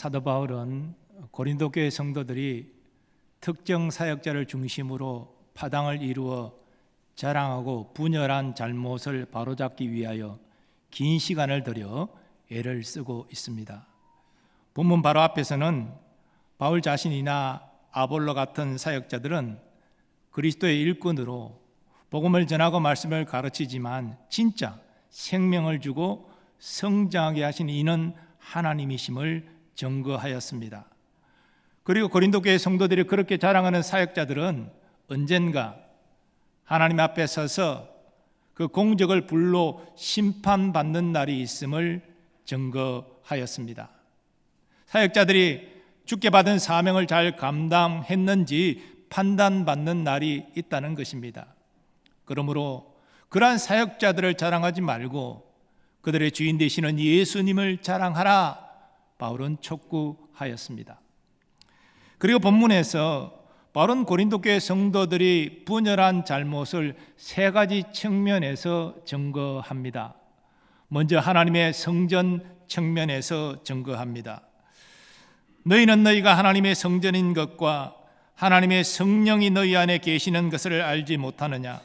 사도 바울은 고린도 교회 성도들이 특정 사역자를 중심으로 파당을 이루어 자랑하고 분열한 잘못을 바로잡기 위하여 긴 시간을 들여 애를 쓰고 있습니다. 본문 바로 앞에서는 바울 자신이나 아볼로 같은 사역자들은 그리스도의 일꾼으로 복음을 전하고 말씀을 가르치지만 진짜 생명을 주고 성장하게 하신 이는 하나님이심을 증거하였습니다. 그리고 고린도 교회 성도들이 그렇게 자랑하는 사역자들은 언젠가 하나님 앞에 서서 그 공적을 불로 심판받는 날이 있음을 증거하였습니다. 사역자들이 주께 받은 사명을 잘 감당했는지 판단받는 날이 있다는 것입니다. 그러므로 그러한 사역자들을 자랑하지 말고 그들의 주인 되시는 예수님을 자랑하라, 바울은 촉구하였습니다. 그리고 본문에서 바울은 고린도 교회 성도들이 분열한 잘못을 세 가지 측면에서 증거합니다. 먼저 하나님의 성전 측면에서 증거합니다. 너희는 너희가 하나님의 성전인 것과 하나님의 성령이 너희 안에 계시는 것을 알지 못하느냐?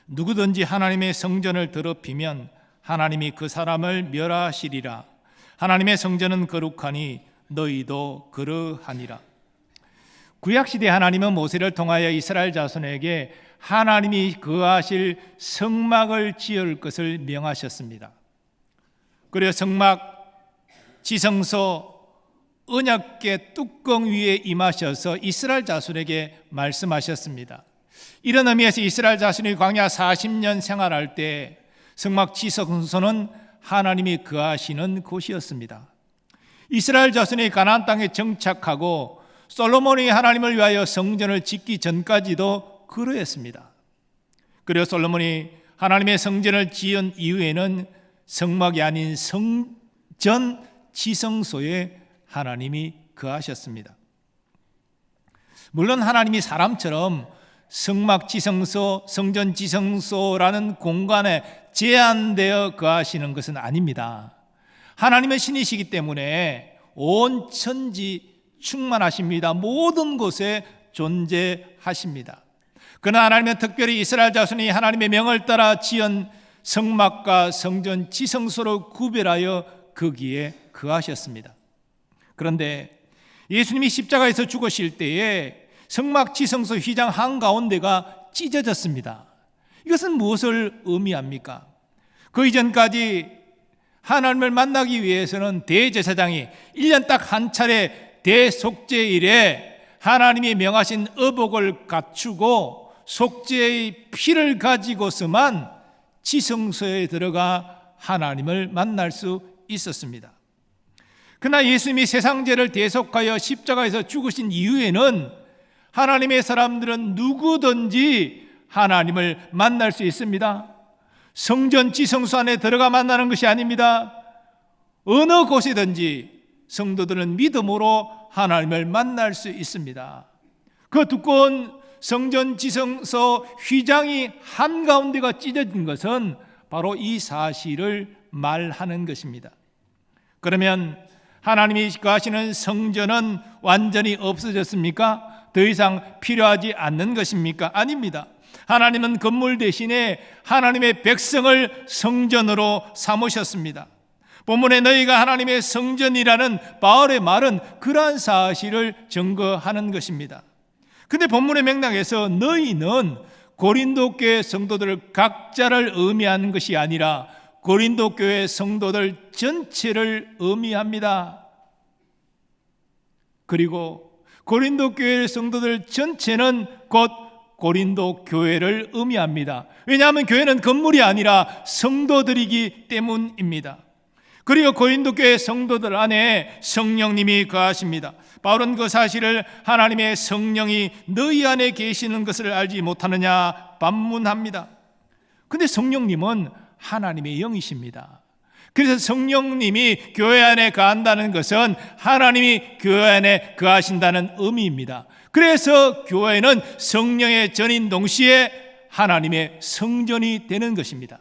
누구든지 하나님의 성전을 더럽히면 하나님이 그 사람을 멸하시리라. 하나님의 성전은 거룩하니 너희도 그러하니라. 구약시대 하나님은 모세를 통하여 이스라엘 자손에게 하나님이 거하실 성막을 지을 것을 명하셨습니다. 그리고 성막, 지성소, 언약궤 뚜껑 위에 임하셔서 이스라엘 자손에게 말씀하셨습니다. 이런 의미에서 이스라엘 자손이 광야 40년 생활할 때 성막 지성소는 하나님이 거하시는 곳이었습니다. 이스라엘 자손이 가나안 땅에 정착하고 솔로몬이 하나님을 위하여 성전을 짓기 전까지도 그러했습니다. 그리고 솔로몬이 하나님의 성전을 지은 이후에는 성막이 아닌 성전 지성소에 하나님이 거하셨습니다. 물론 하나님이 사람처럼 성막 지성소, 성전 지성소라는 공간에 제한되어 거하시는 것은 아닙니다. 하나님은 신이시기 때문에 온 천지 충만하십니다. 모든 곳에 존재하십니다. 그러나 하나님은 특별히 이스라엘 자손이 하나님의 명을 따라 지은 성막과 성전 지성소로 구별하여 거기에 거하셨습니다. 그런데 예수님이 십자가에서 죽으실 때에 성막 지성소 휘장 한가운데가 찢어졌습니다. 이것은 무엇을 의미합니까? 그 이전까지 하나님을 만나기 위해서는 대제사장이 1년 딱 한 차례 대속죄일에 하나님이 명하신 의복을 갖추고 속죄의 피를 가지고서만 지성소에 들어가 하나님을 만날 수 있었습니다. 그러나 예수님이 세상 죄를 대속하여 십자가에서 죽으신 이후에는 하나님의 사람들은 누구든지 하나님을 만날 수 있습니다. 성전 지성소 안에 들어가 만나는 것이 아닙니다. 어느 곳이든지 성도들은 믿음으로 하나님을 만날 수 있습니다. 그 두꺼운 성전 지성소 휘장이 한가운데가 찢어진 것은 바로 이 사실을 말하는 것입니다. 그러면 하나님이 거하시는 성전은 완전히 없어졌습니까? 더 이상 필요하지 않는 것입니까? 아닙니다. 하나님은 건물 대신에 하나님의 백성을 성전으로 삼으셨습니다. 본문에 너희가 하나님의 성전이라는 바울의 말은 그러한 사실을 증거하는 것입니다. 그런데 본문의 맥락에서 너희는 고린도 교회 성도들 각자를 의미하는 것이 아니라 고린도 교회 성도들 전체를 의미합니다. 그리고 고린도 교회 성도들 전체는 곧 고린도 교회를 의미합니다. 왜냐하면 교회는 건물이 아니라 성도들이기 때문입니다. 그리고 고린도 교회 성도들 안에 성령님이 거하십니다. 바울은 그 사실을 하나님의 성령이 너희 안에 계시는 것을 알지 못하느냐 반문합니다. 그런데 성령님은 하나님의 영이십니다. 그래서 성령님이 교회 안에 거한다는 것은 하나님이 교회 안에 거하신다는 의미입니다. 그래서 교회는 성령의 전인 동시에 하나님의 성전이 되는 것입니다.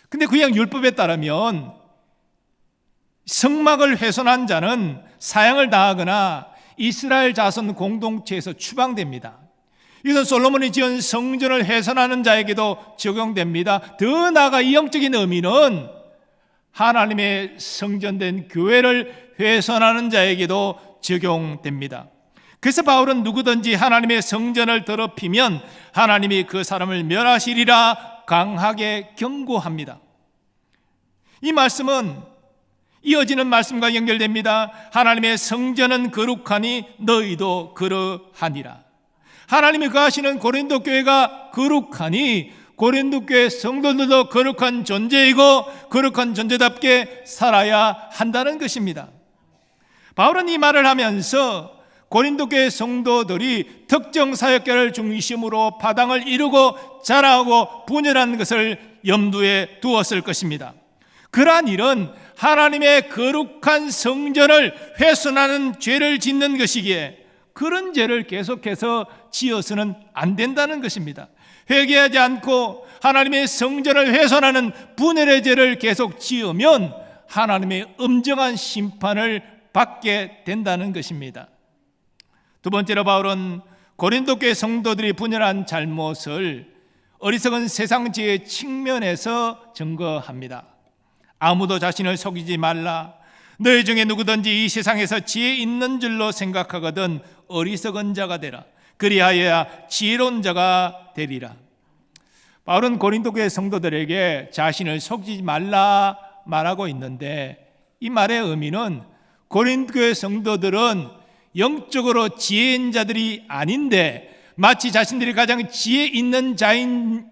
그런데 구약 율법에 따르면 성막을 훼손한 자는 사형을 당하거나 이스라엘 자손 공동체에서 추방됩니다. 이것은 솔로몬이 지은 성전을 훼손하는 자에게도 적용됩니다. 더 나아가 이 영적인 의미는 하나님의 성전된 교회를 훼손하는 자에게도 적용됩니다. 그래서 바울은 누구든지 하나님의 성전을 더럽히면 하나님이 그 사람을 멸하시리라 강하게 경고합니다. 이 말씀은 이어지는 말씀과 연결됩니다. 하나님의 성전은 거룩하니 너희도 그러하니라. 하나님이 거하시는 고린도 교회가 거룩하니 고린도 교회 성도들도 거룩한 존재이고 거룩한 존재답게 살아야 한다는 것입니다. 바울은 이 말을 하면서 고린도 교회 성도들이 특정 사역자를 중심으로 파당을 이루고 자라고 분열한 것을 염두에 두었을 것입니다. 그러한 일은 하나님의 거룩한 성전을 훼손하는 죄를 짓는 것이기에 그런 죄를 계속해서 지어서는 안 된다는 것입니다. 회개하지 않고 하나님의 성전을 훼손하는 분열의 죄를 계속 지으면 하나님의 엄정한 심판을 받게 된다는 것입니다. 두 번째로 바울은 고린도 교회 성도들이 분열한 잘못을 어리석은 세상 지혜의 측면에서 증거합니다. 아무도 자신을 속이지 말라. 너희 중에 누구든지 이 세상에서 지혜 있는 줄로 생각하거든 어리석은 자가 되라. 그리하여야 지혜로운 자가 되리라. 바울은 고린도 교회 성도들에게 자신을 속이지 말라 말하고 있는데 이 말의 의미는 고린도 교회 성도들은 영적으로 지혜인 자들이 아닌데 마치 자신들이 가장 지혜 있는 자인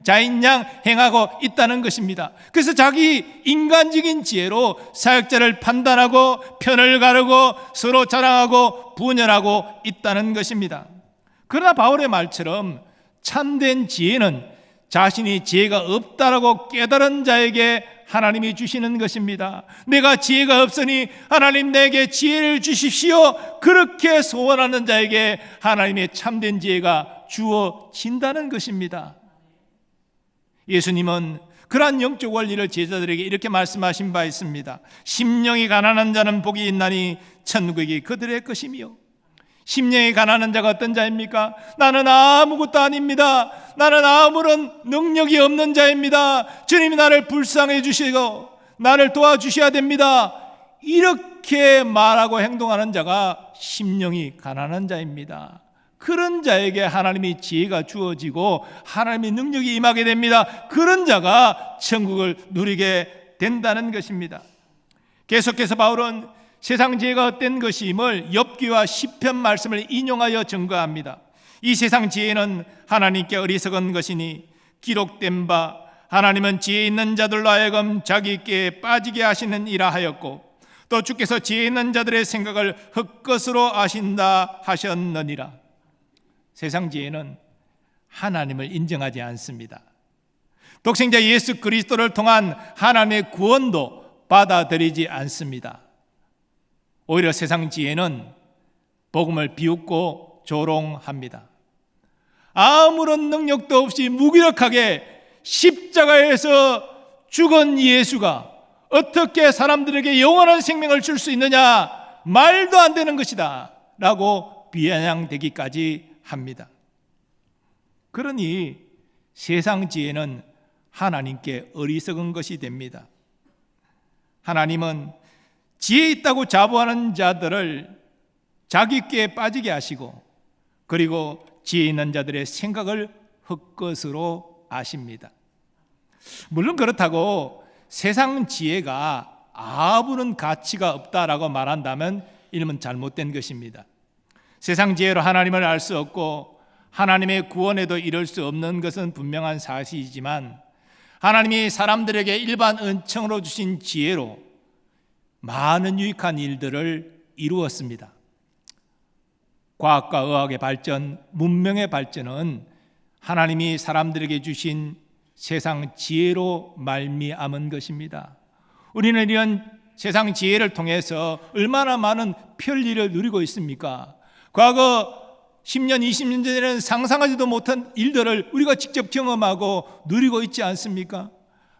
양 행하고 있다는 것입니다. 그래서 자기 인간적인 지혜로 사역자를 판단하고 편을 가르고 서로 자랑하고 분열하고 있다는 것입니다. 그러나 바울의 말처럼 참된 지혜는 자신이 지혜가 없다라고 깨달은 자에게 하나님이 주시는 것입니다. 내가 지혜가 없으니 하나님 내게 지혜를 주십시오. 그렇게 소원하는 자에게 하나님의 참된 지혜가 주어진다는 것입니다. 예수님은 그러한 영적 원리를 제자들에게 이렇게 말씀하신 바 있습니다. 심령이 가난한 자는 복이 있나니 천국이 그들의 것이며. 심령이 가난한 자가 어떤 자입니까? 나는 아무것도 아닙니다. 나는 아무런 능력이 없는 자입니다. 주님이 나를 불쌍해 주시고 나를 도와주셔야 됩니다. 이렇게 말하고 행동하는 자가 심령이 가난한 자입니다. 그런 자에게 하나님의 지혜가 주어지고 하나님의 능력이 임하게 됩니다. 그런 자가 천국을 누리게 된다는 것입니다. 계속해서 바울은 세상 지혜가 어떤 것임을 욥기와 시편 말씀을 인용하여 증거합니다. 이 세상 지혜는 하나님께 어리석은 것이니 기록된 바 하나님은 지혜 있는 자들로 하여금 자기께 빠지게 하시는 이라 하였고 또 주께서 지혜 있는 자들의 생각을 헛것으로 아신다 하셨느니라. 세상 지혜는 하나님을 인정하지 않습니다. 독생자 예수 그리스도를 통한 하나님의 구원도 받아들이지 않습니다. 오히려 세상 지혜는 복음을 비웃고 조롱합니다. 아무런 능력도 없이 무기력하게 십자가에서 죽은 예수가 어떻게 사람들에게 영원한 생명을 줄 수 있느냐? 말도 안 되는 것이다 라고 비아냥대기까지 합니다. 그러니 세상 지혜는 하나님께 어리석은 것이 됩니다. 하나님은 지혜 있다고 자부하는 자들을 자기 꾀에 빠지게 하시고 그리고 지혜 있는 자들의 생각을 헛것으로 아십니다. 물론 그렇다고 세상 지혜가 아무런 가치가 없다라고 말한다면 이름은 잘못된 것입니다. 세상 지혜로 하나님을 알 수 없고 하나님의 구원에도 이를 수 없는 것은 분명한 사실이지만 하나님이 사람들에게 일반 은총으로 주신 지혜로 많은 유익한 일들을 이루었습니다. 과학과 의학의 발전, 문명의 발전은 하나님이 사람들에게 주신 세상 지혜로 말미암은 것입니다. 우리는 이런 세상 지혜를 통해서 얼마나 많은 편리를 누리고 있습니까? 과거 10년, 20년 전에는 상상하지도 못한 일들을 우리가 직접 경험하고 누리고 있지 않습니까?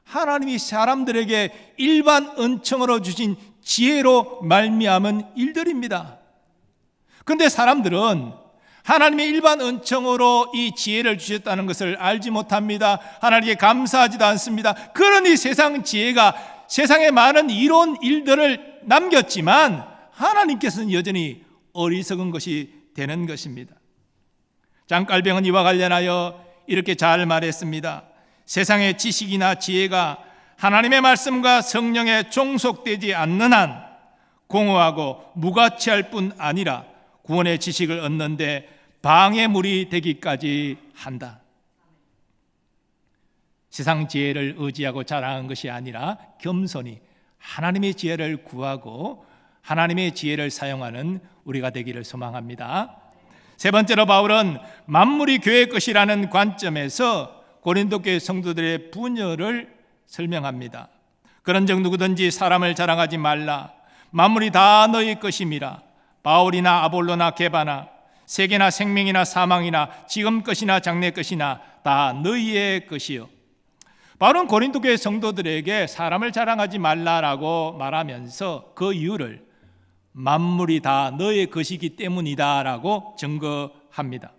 하나님이 사람들에게 일반 은총으로 주신 지혜로 말미암은 일들입니다. 그런데 사람들은 하나님의 일반 은총으로 이 지혜를 주셨다는 것을 알지 못합니다. 하나님께 감사하지도 않습니다. 그러니 세상 지혜가 세상에 많은 이로운 일들을 남겼지만 하나님께서는 여전히 어리석은 것이 되는 것입니다. 장깔병은 이와 관련하여 이렇게 잘 말했습니다. 세상의 지식이나 지혜가 하나님의 말씀과 성령에 종속되지 않는 한 공허하고 무가치할 뿐 아니라 구원의 지식을 얻는데 방해물이 되기까지 한다. 세상 지혜를 의지하고 자랑한 것이 아니라 겸손히 하나님의 지혜를 구하고 하나님의 지혜를 사용하는 우리가 되기를 소망합니다. 세 번째로 바울은 만물이 교회의 것이라는 관점에서 고린도 교회 성도들의 분열을 설명합니다. 그런즉 누구든지 사람을 자랑하지 말라. 만물이 다 너희 것임이라. 바울이나 아볼로나 게바나 세계나 생명이나 사망이나 지금 것이나 장래 것이나 다 너희의 것이요. 바울은 고린도 교회 성도들에게 사람을 자랑하지 말라라고 말하면서 그 이유를 만물이 다 너의 것이기 때문이다라고 증거합니다.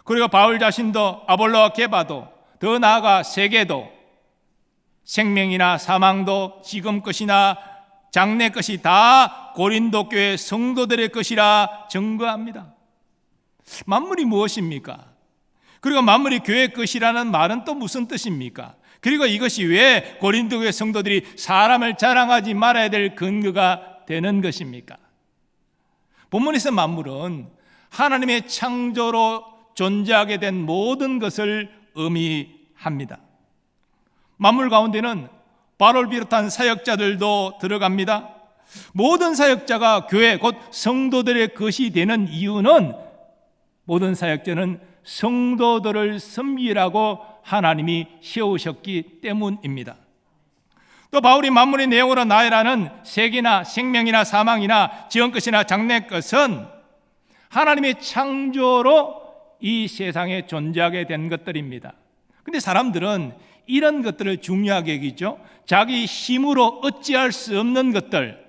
그리고 바울 자신도 아볼로와 게바도 더 나아가 세계도 생명이나 사망도 지금 것이나 장래 것이 다 고린도 교회 성도들의 것이라 증거합니다. 만물이 무엇입니까? 그리고 만물이 교회의 것이라는 말은 또 무슨 뜻입니까? 그리고 이것이 왜 고린도 교회 성도들이 사람을 자랑하지 말아야 될 근거가 되는 것입니까? 본문에서 만물은 하나님의 창조로 존재하게 된 모든 것을 의미합니다. 만물 가운데는 바울을 비롯한 사역자들도 들어갑니다. 모든 사역자가 교회 곧 성도들의 것이 되는 이유는 모든 사역자는 성도들을 섬기라고 하나님이 세우셨기 때문입니다. 또 바울이 만물의 내용으로 나열하는 세계나 생명이나 사망이나 지은 것이나 장래 것은 하나님의 창조로 이 세상에 존재하게 된 것들입니다. 그런데 사람들은 이런 것들을 중요하게 여기죠. 자기 힘으로 어찌할 수 없는 것들,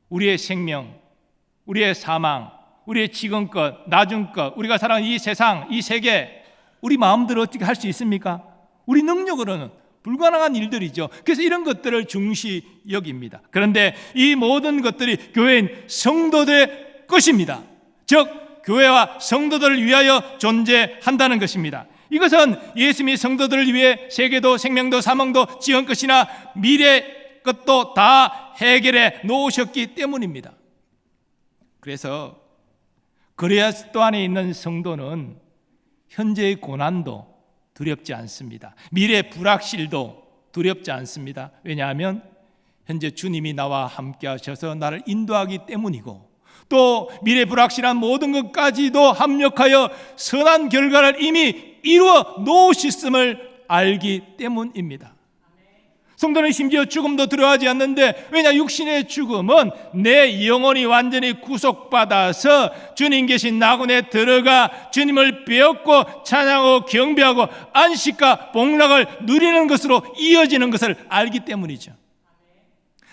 우리의 생명, 우리의 사망, 우리의 지금 것, 나중 것, 우리가 살아가는 이 세상, 이 세계, 우리 마음대로 어떻게 할 수 있습니까? 우리 능력으로는 불가능한 일들이죠. 그래서 이런 것들을 중시 여깁니다. 그런데 이 모든 것들이 교회인 성도들의 것입니다. 즉 교회와 성도들을 위하여 존재한다는 것입니다. 이것은 예수님이 성도들을 위해 세계도 생명도 사망도 지은 것이나 미래 것도 다 해결해 놓으셨기 때문입니다. 그래서 그리스도 안에 있는 성도는 현재의 고난도 두렵지 않습니다. 미래 불확실도 두렵지 않습니다. 왜냐하면 현재 주님이 나와 함께 하셔서 나를 인도하기 때문이고 또 미래 불확실한 모든 것까지도 합력하여 선한 결과를 이미 이루어 놓으셨음을 알기 때문입니다. 성도는 심지어 죽음도 두려워하지 않는데, 왜냐? 육신의 죽음은 내 영혼이 완전히 구속받아서 주님 계신 낙원에 들어가 주님을 배웠고 찬양하고 경배하고 안식과 복락을 누리는 것으로 이어지는 것을 알기 때문이죠.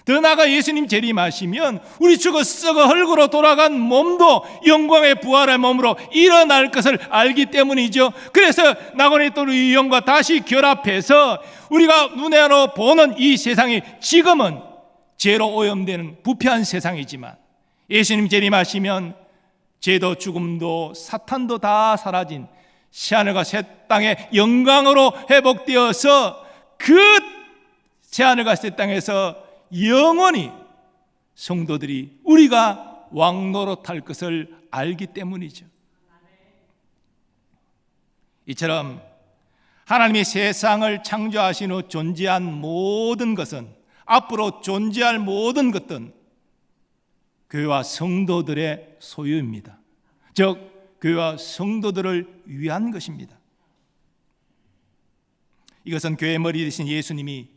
더 나아가 예수님 재림하시면 우리 죽어 썩어 흙으로 돌아간 몸도 영광의 부활의 몸으로 일어날 것을 알기 때문이죠. 그래서 낙원에 있던 우리 영과 다시 결합해서 우리가 눈으로 보는 이 세상이 지금은 죄로 오염되는 부패한 세상이지만 예수님 재림하시면 죄도 죽음도 사탄도 다 사라진 새하늘과 새 땅의 영광으로 회복되어서 그 새하늘과 새 땅에서 영원히 성도들이 우리가 왕노릇할 것을 알기 때문이죠. 이처럼 하나님이 세상을 창조하신 후 존재한 모든 것은, 앞으로 존재할 모든 것은 교회와 성도들의 소유입니다. 즉 교회와 성도들을 위한 것입니다. 이것은 교회의 머리 되신 예수님이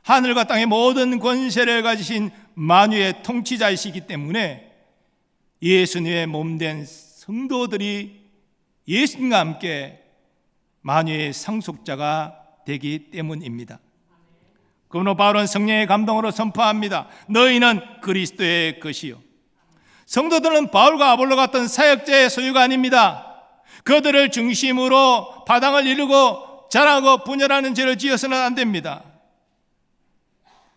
하늘과 땅의 모든 권세를 가지신 만유의 통치자이시기 때문에 예수님의 몸된 성도들이 예수님과 함께 만유의 상속자가 되기 때문입니다. 그러므로 바울은 성령의 감동으로 선포합니다. 너희는 그리스도의 것이요. 성도들은 바울과 아볼로 같은 사역자의 소유가 아닙니다. 그들을 중심으로 바당을 이루고 자랑하고 분열하는 죄를 지어서는 안 됩니다.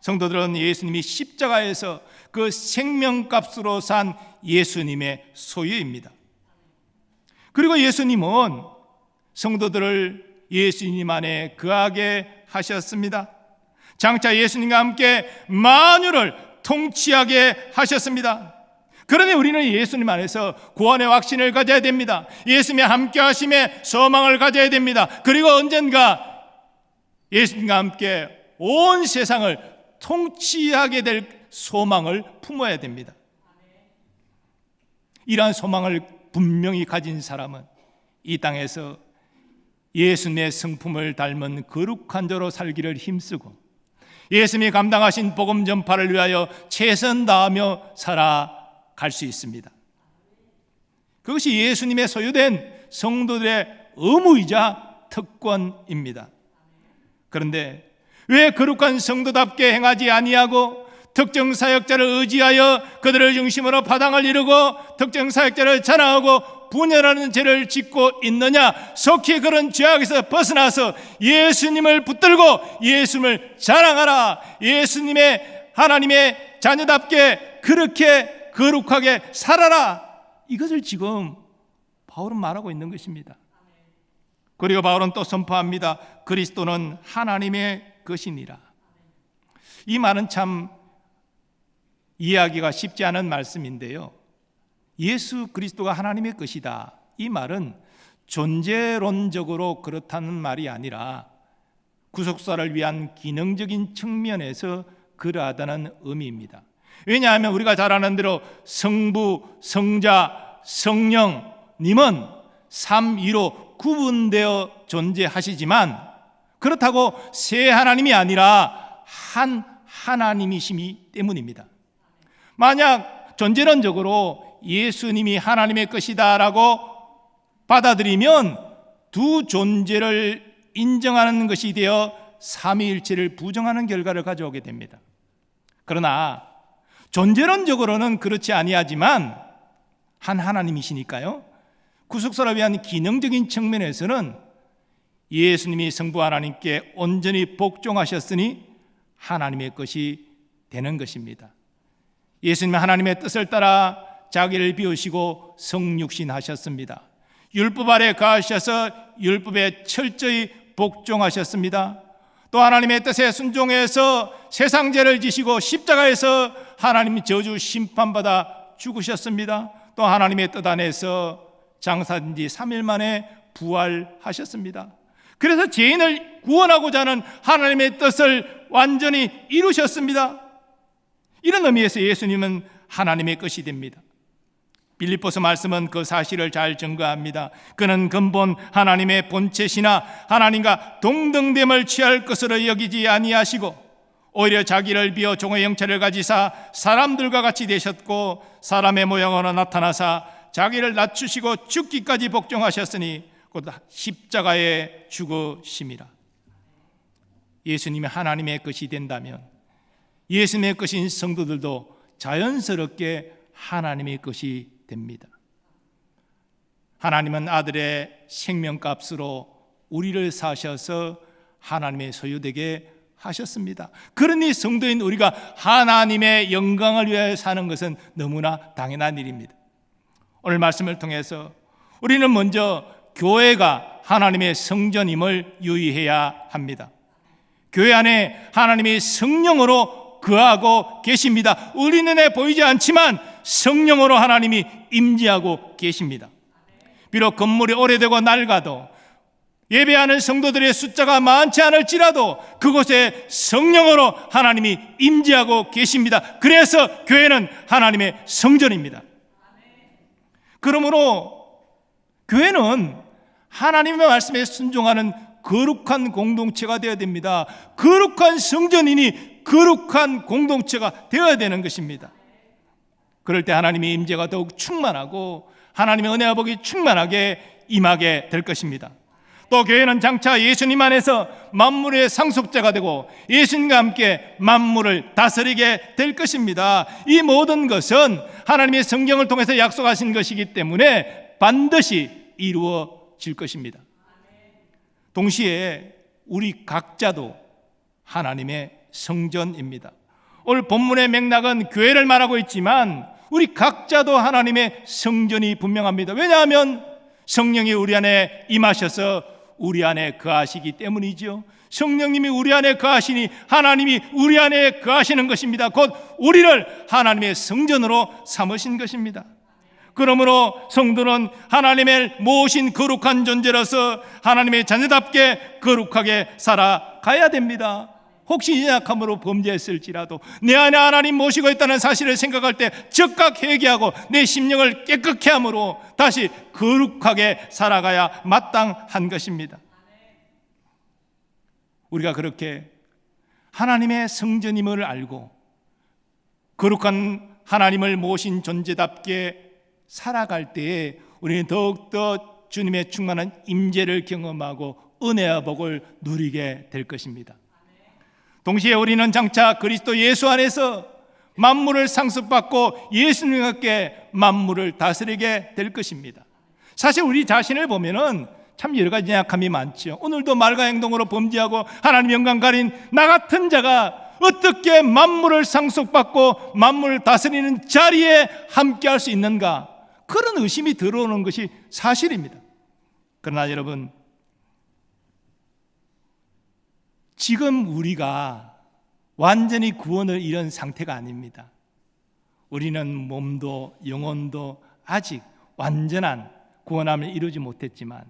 성도들은 예수님이 십자가에서 그 생명값으로 산 예수님의 소유입니다. 그리고 예수님은 성도들을 예수님 안에 거하게 하셨습니다. 장차 예수님과 함께 만유를 통치하게 하셨습니다. 그러니 우리는 예수님 안에서 구원의 확신을 가져야 됩니다. 예수님의 함께 하심에 소망을 가져야 됩니다. 그리고 언젠가 예수님과 함께 온 세상을 통치하게 될 소망을 품어야 됩니다. 이러한 소망을 분명히 가진 사람은 이 땅에서 예수님의 성품을 닮은 거룩한 자로 살기를 힘쓰고 예수님이 감당하신 복음 전파를 위하여 최선 다하며 살아갈 수 있습니다. 그것이 예수님의 소유된 성도들의 의무이자 특권입니다. 그런데 왜 거룩한 성도답게 행하지 아니하고 특정 사역자를 의지하여 그들을 중심으로 파당을 이루고 특정 사역자를 자랑하고 분열하는 죄를 짓고 있느냐? 속히 그런 죄악에서 벗어나서 예수님을 붙들고 예수님을 자랑하라. 예수님의 하나님의 자녀답게 그렇게 거룩하게 살아라. 이것을 지금 바울은 말하고 있는 것입니다. 그리고 바울은 또 선포합니다. 그리스도는 하나님의 것이니라. 이 말은 참 이해하기가 쉽지 않은 말씀인데요. 예수 그리스도가 하나님의 것이다. 이 말은 존재론적으로 그렇다는 말이 아니라 구속사를 위한 기능적인 측면에서 그러하다는 의미입니다. 왜냐하면 우리가 잘 아는 대로 성부, 성자, 성령님은 삼위로 구분되어 존재하시지만 그렇다고 세 하나님이 아니라 한 하나님이시기 때문입니다. 만약 존재론적으로 예수님이 하나님의 것이다라고 받아들이면 두 존재를 인정하는 것이 되어 삼위일체를 부정하는 결과를 가져오게 됩니다. 그러나 존재론적으로는 그렇지 아니하지만 한 하나님이시니까요, 구속사를 위한 기능적인 측면에서는 예수님이 성부 하나님께 온전히 복종하셨으니 하나님의 것이 되는 것입니다. 예수님은 하나님의 뜻을 따라 자기를 비우시고 성육신하셨습니다. 율법 아래 거하셔서 율법에 철저히 복종하셨습니다. 또 하나님의 뜻에 순종해서 세상 죄를 지시고 십자가에서 하나님 저주 심판받아 죽으셨습니다. 또 하나님의 뜻 안에서 장사된 지 3일 만에 부활하셨습니다. 그래서 죄인을 구원하고자 하는 하나님의 뜻을 완전히 이루셨습니다. 이런 의미에서 예수님은 하나님의 것이 됩니다. 빌립보서 말씀은 그 사실을 잘 증거합니다. 그는 근본 하나님의 본체시나 하나님과 동등됨을 취할 것으로 여기지 아니하시고 오히려 자기를 비어 종의 형체를 가지사 사람들과 같이 되셨고 사람의 모양으로 나타나사 자기를 낮추시고 죽기까지 복종하셨으니 곧 십자가에 죽으심이라. 예수님이 하나님의 것이 된다면 예수님의 것인 성도들도 자연스럽게 하나님의 것이 됩니다. 하나님은 아들의 생명값으로 우리를 사셔서 하나님의 소유되게 하셨습니다. 그러니 성도인 우리가 하나님의 영광을 위하여 사는 것은 너무나 당연한 일입니다. 오늘 말씀을 통해서 우리는 먼저 교회가 하나님의 성전임을 유의해야 합니다. 교회 안에 하나님이 성령으로 거하고 계십니다. 우리 눈에 보이지 않지만 성령으로 하나님이 임재하고 계십니다. 비록 건물이 오래되고 낡아도 예배하는 성도들의 숫자가 많지 않을지라도 그곳에 성령으로 하나님이 임재하고 계십니다. 그래서 교회는 하나님의 성전입니다. 그러므로 교회는 하나님의 말씀에 순종하는 거룩한 공동체가 되어야 됩니다. 거룩한 성전이니 거룩한 공동체가 되어야 되는 것입니다. 그럴 때 하나님의 임재가 더욱 충만하고 하나님의 은혜와 복이 충만하게 임하게 될 것입니다. 또 또 교회는 장차 예수님 안에서 만물의 상속자가 되고 예수님과 함께 만물을 다스리게 될 것입니다. 이 모든 것은 하나님의 성경을 통해서 약속하신 것이기 때문에 반드시 이루어질 것입니다. 동시에 우리 각자도 하나님의 성전입니다. 오늘 본문의 맥락은 교회를 말하고 있지만 우리 각자도 하나님의 성전이 분명합니다. 왜냐하면 성령이 우리 안에 임하셔서 우리 안에 거하시기 때문이죠. 성령님이 우리 안에 거하시니 하나님이 우리 안에 거하시는 것입니다. 곧 우리를 하나님의 성전으로 삼으신 것입니다. 그러므로 성도는 하나님의 모신 거룩한 존재로서 하나님의 자녀답게 거룩하게 살아가야 됩니다. 혹시 연약함으로 범죄했을지라도 내 안에 하나님 모시고 있다는 사실을 생각할 때 즉각 회개하고 내 심령을 깨끗게 함으로 다시 거룩하게 살아가야 마땅한 것입니다. 우리가 그렇게 하나님의 성전임을 알고 거룩한 하나님을 모신 존재답게 살아갈 때에 우리는 더욱더 주님의 충만한 임재를 경험하고 은혜와 복을 누리게 될 것입니다. 동시에 우리는 장차 그리스도 예수 안에서 만물을 상속받고 예수님과 함께 만물을 다스리게 될 것입니다. 사실 우리 자신을 보면은 참 여러 가지 약함이 많죠. 오늘도 말과 행동으로 범죄하고 하나님 영광 가린 나 같은 자가 어떻게 만물을 상속받고 만물을 다스리는 자리에 함께할 수 있는가? 그런 의심이 들어오는 것이 사실입니다. 그러나 여러분, 지금 우리가 완전히 구원을 이룬 상태가 아닙니다. 우리는 몸도 영혼도 아직 완전한 구원함을 이루지 못했지만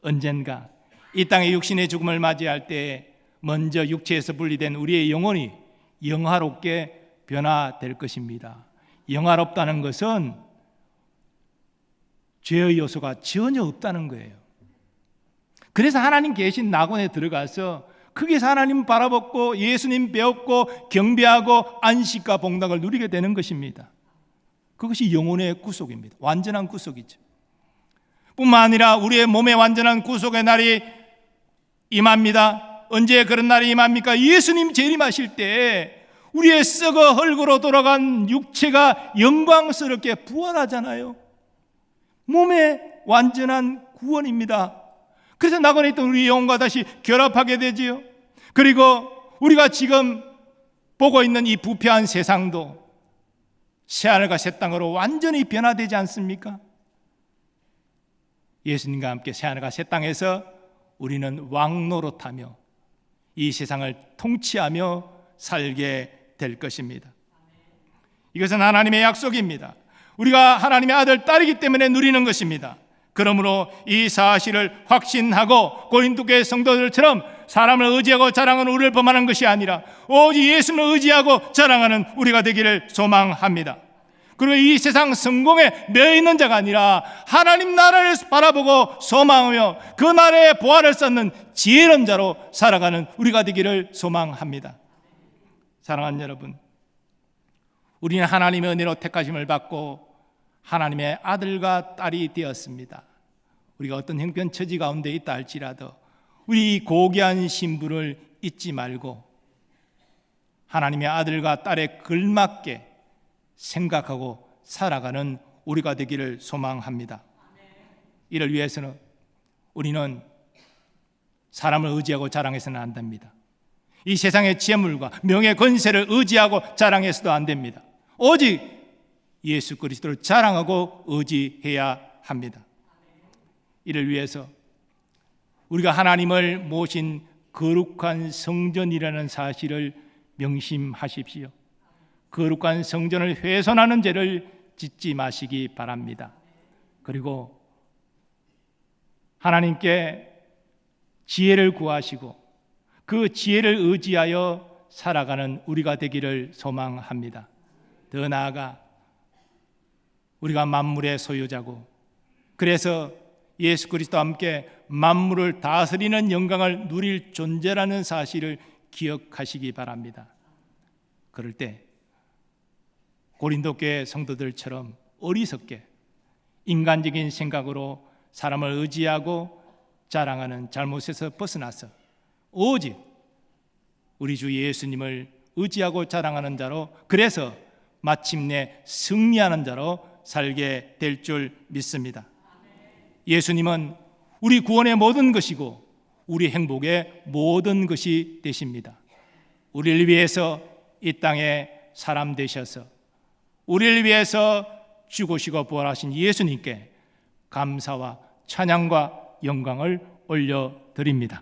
언젠가 이 땅의 육신의 죽음을 맞이할 때 먼저 육체에서 분리된 우리의 영혼이 영화롭게 변화될 것입니다. 영화롭다는 것은 죄의 요소가 전혀 없다는 거예요. 그래서 하나님 계신 낙원에 들어가서 거기서 하나님 바라보고 예수님 배웠고 경배하고 안식과 복락을 누리게 되는 것입니다. 그것이 영혼의 구속입니다. 완전한 구속이죠. 뿐만 아니라 우리의 몸의 완전한 구속의 날이 임합니다. 언제 그런 날이 임합니까? 예수님 재림하실 때 우리의 썩어 흙으로 돌아간 육체가 영광스럽게 부활하잖아요. 몸의 완전한 구원입니다. 그래서 낙원에 있던 우리 영혼과 다시 결합하게 되지요. 그리고 우리가 지금 보고 있는 이 부패한 세상도 새하늘과 새 땅으로 완전히 변화되지 않습니까? 예수님과 함께 새하늘과 새 땅에서 우리는 왕노릇하며 이 세상을 통치하며 살게 될 것입니다. 이것은 하나님의 약속입니다. 우리가 하나님의 아들, 딸이기 때문에 누리는 것입니다. 그러므로 이 사실을 확신하고 고린도 교회 성도들처럼 사람을 의지하고 자랑하는 우리를 범하는 것이 아니라 오직 예수를 의지하고 자랑하는 우리가 되기를 소망합니다. 그리고 이 세상 성공에 매여 있는 자가 아니라 하나님 나라를 바라보고 소망하며 그 나라의 보화를 쌓는 지혜로운 자로 살아가는 우리가 되기를 소망합니다. 사랑하는 여러분, 우리는 하나님의 은혜로 택하심을 받고 하나님의 아들과 딸이 되었습니다. 우리가 어떤 형편처지 가운데 있다 할지라도 우리 고귀한 신분을 잊지 말고 하나님의 아들과 딸에 걸맞게 생각하고 살아가는 우리가 되기를 소망합니다. 이를 위해서는 우리는 사람을 의지하고 자랑해서는 안 됩니다. 이 세상의 재물과 명예 권세를 의지하고 자랑해서도 안 됩니다. 오직 예수 그리스도를 자랑하고 의지해야 합니다. 이를 위해서 우리가 하나님을 모신 거룩한 성전이라는 사실을 명심하십시오. 거룩한 성전을 훼손하는 죄를 짓지 마시기 바랍니다. 그리고 하나님께 지혜를 구하시고 그 지혜를 의지하여 살아가는 우리가 되기를 소망합니다. 더 나아가 우리가 만물의 소유자고 그래서 예수 그리스도와 함께 만물을 다스리는 영광을 누릴 존재라는 사실을 기억하시기 바랍니다. 그럴 때 고린도 교회 성도들처럼 어리석게 인간적인 생각으로 사람을 의지하고 자랑하는 잘못에서 벗어나서 오직 우리 주 예수님을 의지하고 자랑하는 자로, 그래서 마침내 승리하는 자로 살게 될 줄 믿습니다. 예수님은 우리 구원의 모든 것이고 우리 행복의 모든 것이 되십니다. 우리를 위해서 이 땅에 사람 되셔서 우리를 위해서 죽으시고 부활하신 예수님께 감사와 찬양과 영광을 올려드립니다.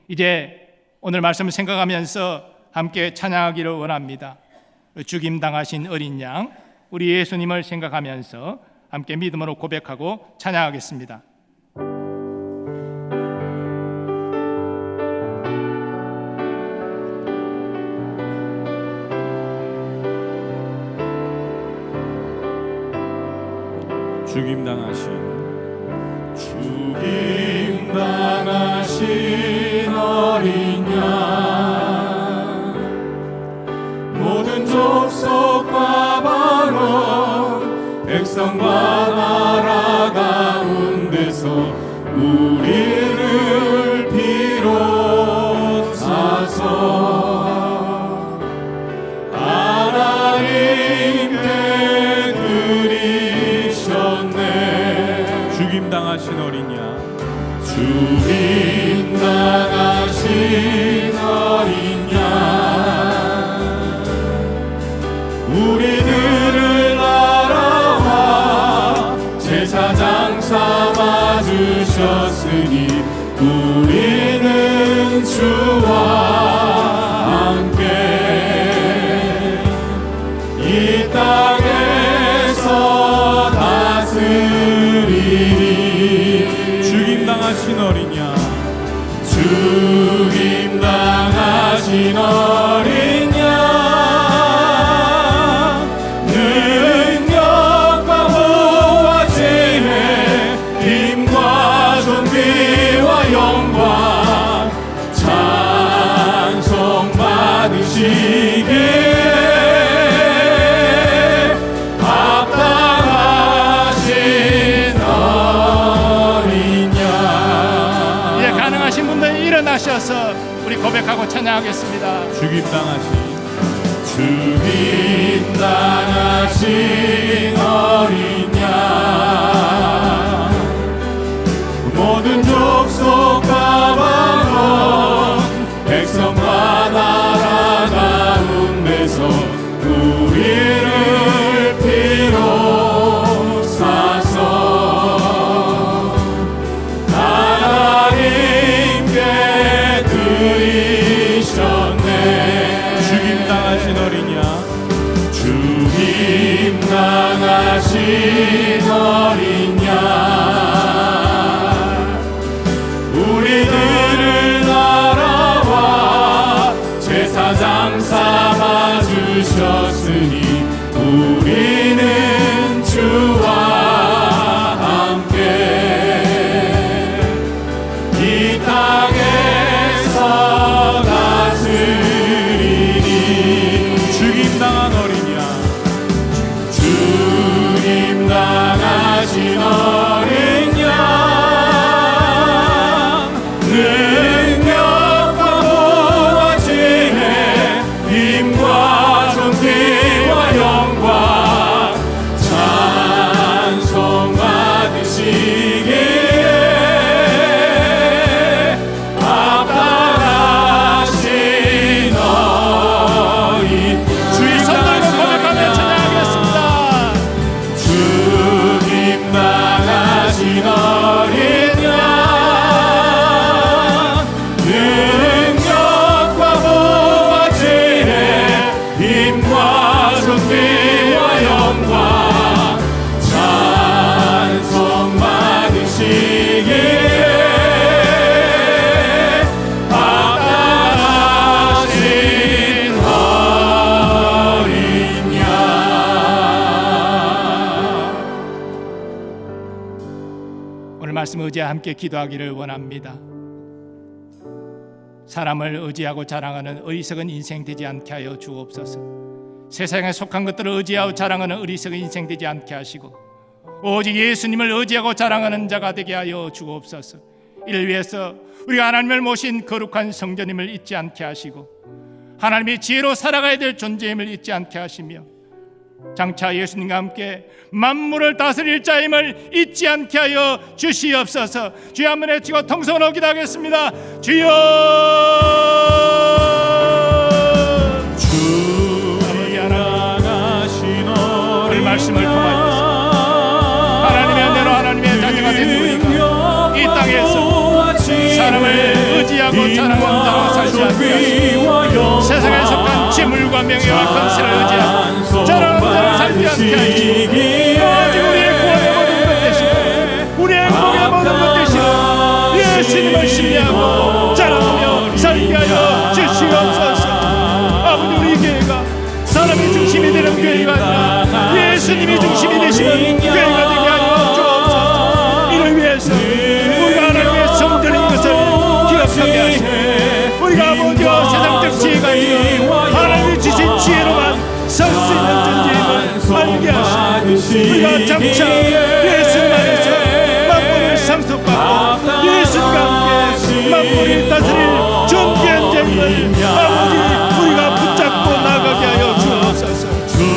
이제 오늘 말씀을 생각하면서 함께 찬양하기를 원합니다. 죽임당하신 어린 양, 우리 예수님을 생각하면서 함께 믿음으로 고백하고 찬양하겠습니다. 죽임당하신 어린 양, 모든 족속과 방언 백성과 나라 가운데서 우리를 비롯하서 하나님께 드리셨네. 죽임당하신 어린 양, 죽임당하신 어린 양, 우리들을 알아와 제사장 삼아주셨으니 우리는 주와 함께 이 땅에서 다스리니. 죽임당하신 어린 양, 죽임당하신 어린 양, 능력과 부와 지혜, 힘과 존귀와 영광 찬송 받으시기에 합당하신 어린 양. 이제 가능하신 분들 일어나셔서 우리 고백하고 찬양하겠습니다. 죽임당하신 어린 양, 모든 족속과 방언 백성과 나라 가운데서 우리를 비롯하서 하나님께 드리셨네. 죽임당하신 어린 양, 죽임당하신 어린 양, 우리들을 알아와 제사장 삼아주셨으니 우리는 주와 함께 이 땅에서 다스리니. 죽임당한 어린 양, 죽임당하신 어린 양, 능력과 부와 지혜, 힘과 존귀와 영광 찬송 받으시기에 합당하신 어린. 주의 손들고 고백하며 찬양하겠습니다. 죽임당하신 어린 양, 능력과 부와 지혜, 힘과 존귀와 영광 찬송 받으시기에 합당하신 어린 양. 오늘 말씀 의지와 함께 기도하기를 원합니다. 사람을 의지하고 자랑하는 어리석은 인생 되지 않게 하여 주옵소서. 세상에 속한 것들을 의지하고 자랑하는 어리석은 인생 되지 않게 하시고 오직 예수님을 의지하고 자랑하는 자가 되게 하여 주옵소서. 이를 위해서 우리가 하나님을 모신 거룩한 성전임을 잊지 않게 하시고 하나님이 지혜로 살아가야 될 존재임을 잊지 않게 하시며 장차 예수님과 함께 만물을 다스릴 자임을 잊지 않게 하여 주시옵소서. 주여 한번 외치고 통성으로 기도하겠습니다. 주여, 주의 향하신 우리 말씀을 통하여서 하나님의 은혜로 하나님의 자녀가 된 우리가 이 땅에서 사람을 의지하고 자랑하는 자로 살지 않게 하시고 세상에 속한 재물과 명예와 권세를 의지하고 자랑하는 자로 살지 않게 하시고 오직 우리의 구원의 모든 것 되시고 우리의 행복의 모든 것 되시고 예수님을 신뢰하고 자랑하며 살게 하여 주시옵소서. 아버지, 우리 교회가 사람이 중심이 되는 교회가 아니라 예수님이 중심이 되시는 교회가 되게 하여 주옵소서. 이를 위해서 우리가 하나님의 성전인 것을 기억하게 하시고 우리가 아버지와 세상적 지혜가 아니라 하나님이 주신 지혜로만 설 수 있는 존재임을 알게 하시고 우리가 장차 예수님 안에서 만물을 상속받고 예수님과 함께 만물을 다스릴 존귀한 자임을 아버지 우리가 붙잡고 나가게 하여 주옵소서.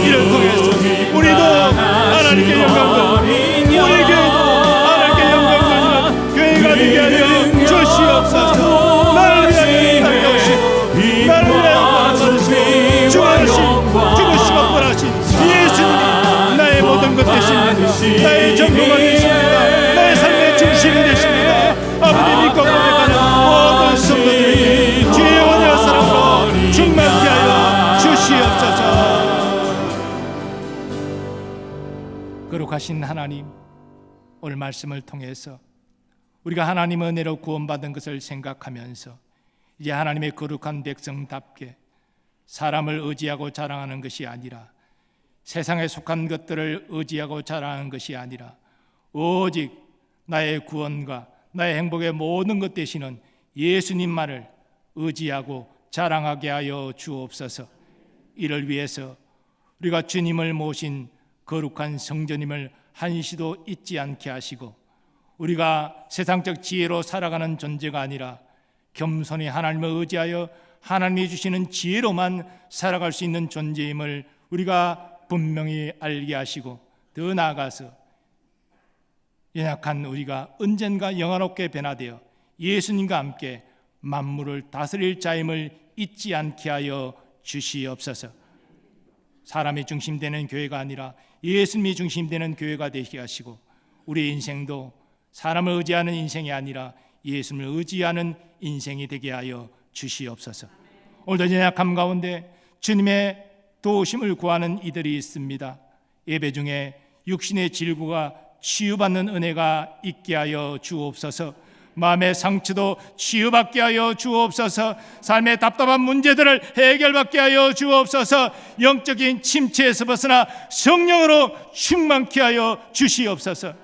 이를 통해서 우리도 하나님께 영광 돌리고 우리 교회도 하나님께 영광 돌리는 교회가 되게 하여 주시옵소서. 나를 위하여 달려오시고 나를 위하여 걸어주시고 죽으시고 부활하신 예수님이 나의 모든 것 되십니다. 나의 전부가 되십니다. 나의 삶의 중심이 되십니다. 아버지, 믿고 고백하는 모든 성도들에게 주의 은혜와 사랑으로 충만케 하여 주시옵소서. 거룩하신 하나님, 오늘 말씀을 통해서 우리가 하나님의 은혜로 구원받은 것을 생각하면서 이제 하나님의 거룩한 백성답게 사람을 의지하고 자랑하는 것이 아니라 세상에 속한 것들을 의지하고 자랑하는 것이 아니라 오직 나의 구원과 나의 행복의 모든 것 되시는 예수님만을 의지하고 자랑하게 하여 주옵소서. 이를 위해서 우리가 주님을 모신 거룩한 성전임을 한시도 잊지 않게 하시고 우리가 세상적 지혜로 살아가는 존재가 아니라 겸손히 하나님을 의지하여 하나님이 주시는 지혜로만 살아갈 수 있는 존재임을 우리가 분명히 알게 하시고 더 나아가서 연약한 우리가 언젠가 영화롭게 변화되어 예수님과 함께 만물을 다스릴 자임을 잊지 않게 하여 주시옵소서. 사람이 중심되는 교회가 아니라 예수님이 중심되는 교회가 되게 하시고 우리의 인생도 사람을 의지하는 인생이 아니라 예수님을 의지하는 인생이 되게 하여 주시옵소서. 오늘도 연약함 가운데 주님의 도우심을 구하는 이들이 있습니다. 예배 중에 육신의 질구가 치유받는 은혜가 있게 하여 주옵소서. 마음의 상처도 치유받게 하여 주옵소서. 삶의 답답한 문제들을 해결받게 하여 주옵소서. 영적인 침체에서 벗어나 성령으로 충만케 하여 주시옵소서.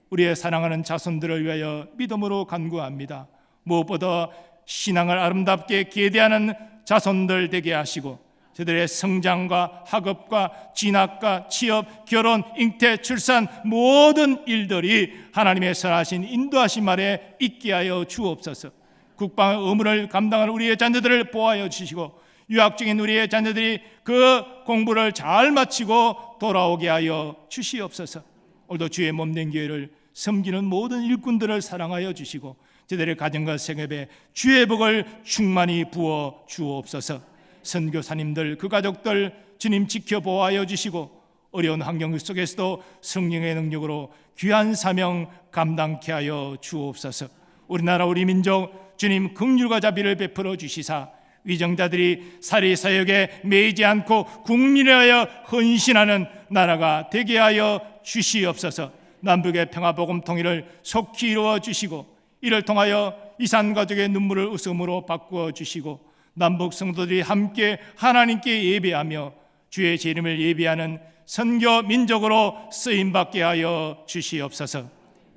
우리의 사랑하는 자손들을 위하여 믿음으로 간구합니다. 무엇보다 신앙을 아름답게 계대하는 자손들 되게 하시고 저들의 성장과 학업과 진학과 취업, 결혼, 잉태, 출산 모든 일들이 하나님의 선하신 인도하심 아래 있게 하여 주옵소서. 국방의 의무를 감당하는 우리의 자녀들을 보호하여 주시고 유학 중인 우리의 자녀들이 그 공부를 잘 마치고 돌아오게 하여 주시옵소서. 오늘도 주의 몸된 교회를 섬기는 모든 일꾼들을 사랑하여 주시고 저들의 가정과 생업에 주의 복을 충만히 부어 주옵소서. 선교사님들 그 가족들 주님 지켜 보호하여 주시고 어려운 환경 속에서도 성령의 능력으로 귀한 사명 감당케 하여 주옵소서. 우리나라 우리 민족 주님 긍휼과 자비를 베풀어 주시사 위정자들이 사리사욕에 매이지 않고 국민을 위하여 헌신하는 나라가 되게 하여 주시옵소서. 남북의 평화복음 통일을 속히 이루어 주시고 이를 통하여 이산가족의 눈물을 웃음으로 바꾸어 주시고 남북 성도들이 함께 하나님께 예배하며 주의 재림을 예배하는 선교 민족으로 쓰임받게 하여 주시옵소서.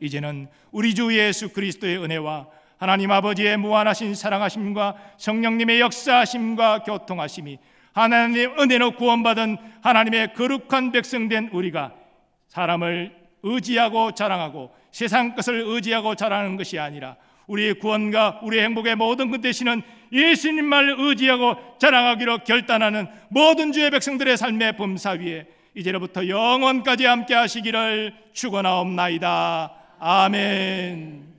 이제는 우리 주 예수 그리스도의 은혜와 하나님 아버지의 무한하신 사랑하심과 성령님의 역사하심과 교통하심이 하나님의 은혜로 구원받은 하나님의 거룩한 백성된 우리가 사람을 의지하고 자랑하고 세상 것을 의지하고 자랑하는 것이 아니라 우리의 구원과 우리의 행복의 모든 것 되시는 예수님만을 의지하고 자랑하기로 결단하는 모든 주의 백성들의 삶의 범사 위에 이제로부터 영원까지 함께 하시기를 축원하옵나이다. 아멘.